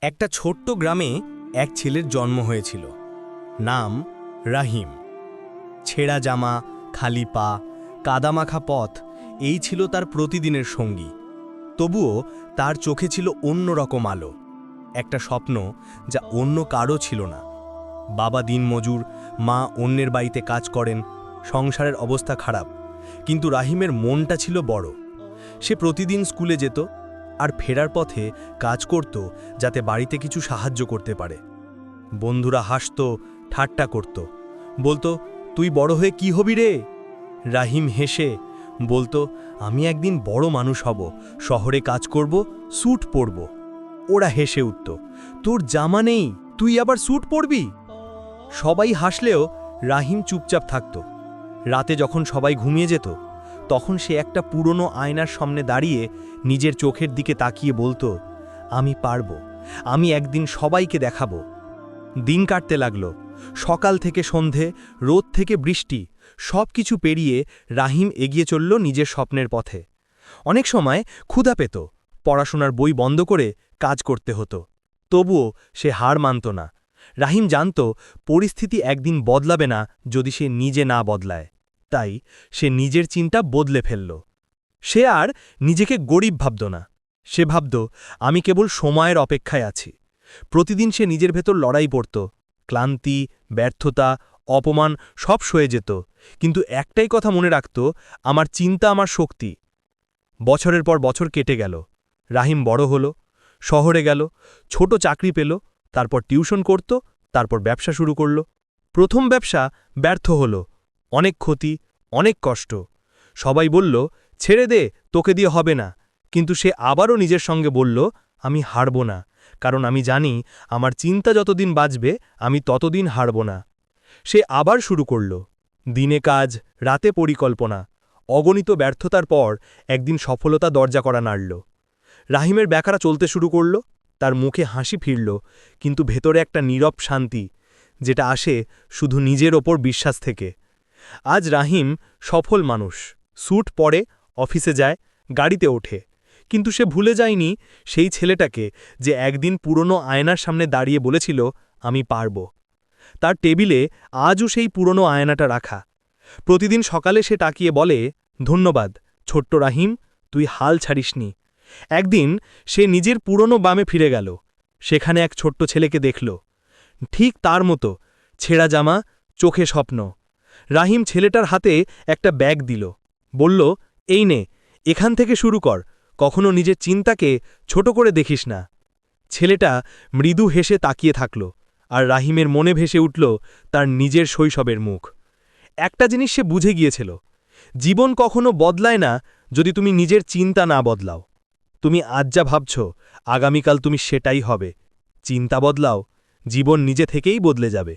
একটা ছোট্ট গ্রামে এক ছেলের জন্ম হয়েছিল। নাম রাহিম। ছেঁড়া জামা, খালি পা, কাদামাখা পথ এই ছিল তার প্রতিদিনের সঙ্গী। তবুও তার চোখে ছিল অন্যরকম আলো, একটা স্বপ্ন যা অন্য কারও ছিল না। বাবা দিনমজুর, মা অন্যের বাড়িতে কাজ করেন, সংসারের অবস্থা খারাপ, কিন্তু রাহিমের মনটা ছিল বড়। সে প্রতিদিন স্কুলে যেত আর ফেরার পথে কাজ করত যাতে বাড়িতে কিছু সাহায্য করতে পারে। বন্ধুরা হাসত, ঠাট্টা করত, বলতো, তুই বড় হয়ে কি হবি রে? রাহিম হেসে বলতো, আমি একদিন বড় মানুষ হব, শহরে কাজ করব, স্যুট পরব। ওরা হেসে উঠত, তোর জামা নেই, তুই আবার স্যুট পরবি? সবাই হাসলেও রাহিম চুপচাপ থাকত। রাতে যখন সবাই ঘুমিয়ে যেত, তখন সে একটা পুরনো আয়নার সামনে দাঁড়িয়ে নিজের চোখের দিকে তাকিয়ে বলতো, আমি পারব, আমি একদিন সবাইকে দেখাবো। দিন কাটতে লাগলো। সকাল থেকে সন্ধে, রোদ থেকে বৃষ্টি, সব কিছু পেরিয়ে রাহিম এগিয়ে চলল নিজের স্বপ্নের পথে। অনেক সময় ক্ষুধা পেত, পড়াশোনার বই বন্ধ করে কাজ করতে হতো। তবুও সে হার মানত না। রাহিম জানত পরিস্থিতি একদিন বদলাবে না যদি সে নিজে না বদলায়। তাই সে নিজের চিন্তা বদলে ফেলল। সে আর নিজেকে গরিব ভাবত না। সে ভাবত, আমি কেবল সময়ের অপেক্ষায় আছি। প্রতিদিন সে নিজের ভেতর লড়াই পড়ত। ক্লান্তি, ব্যর্থতা, অপমান সব সয়ে যেত, কিন্তু একটাই কথা মনে রাখত, আমার চিন্তা আমার শক্তি। বছরের পর বছর কেটে গেল। রাহিম বড় হল, শহরে গেল, ছোট চাকরি পেল, তারপর টিউশন করত, তারপর ব্যবসা শুরু করল। প্রথম ব্যবসা ব্যর্থ হল, অনেক ক্ষতি, অনেক কষ্ট। সবাই বলল, ছেড়ে দে, তোকে দিয়ে হবে না। কিন্তু সে আবারও নিজের সঙ্গে বলল, আমি হারব না, কারণ আমি জানি আমার চিন্তা যতদিন বাঁচবে আমি ততদিন হারব না। সে আবার শুরু করল, দিনে কাজ, রাতে পরিকল্পনা। অগণিত ব্যর্থতার পর একদিন সফলতা দরজা করা নাড়ল। রাহিমের ব্যাপারা চলতে শুরু করল, তার মুখে হাসি ফিরল, কিন্তু ভেতরে একটা নীরব শান্তি, যেটা আসে শুধু নিজের ওপর বিশ্বাস থেকে। আজ রাহিম সফল মানুষ, স্যুট পরে, অফিসে যায়, গাড়িতে ওঠে, কিন্তু সে ভুলে যায়নি সেই ছেলেটাকে যে একদিন পুরনো আয়নার সামনে দাঁড়িয়ে বলেছিল, আমি পারব। তার টেবিলে আজও সেই পুরনো আয়নাটা রাখা। প্রতিদিন সকালে সে তাকিয়ে বলে, ধন্যবাদ ছোট্ট রাহিম, তুই হাল ছাড়িসনি। একদিন সে নিজের পুরনো বামে ফিরে গেল। সেখানে এক ছোট্ট ছেলেকে দেখল, ঠিক তার মতো, ছেঁড়া জামা, চোখে স্বপ্ন। রাহিম ছেলেটার হাতে একটা ব্যাগ দিল, বলল, এই নে, এখান থেকে শুরু কর, কখনো নিজের চিন্তাকে ছোট করে দেখিস না। ছেলেটা মৃদু হেসে তাকিয়ে থাকল, আর রাহিমের মনে ভেসে উঠল তার নিজের শৈশবের মুখ। একটা জিনিস সে বুঝে গিয়েছিল, জীবন কখনো বদলায় না যদি তুমি নিজের চিন্তা না বদলাও। তুমি আজ যা ভাবছ, আগামীকাল তুমি সেটাই হবে। চিন্তা বদলাও, জীবন নিজে থেকেই বদলে যাবে।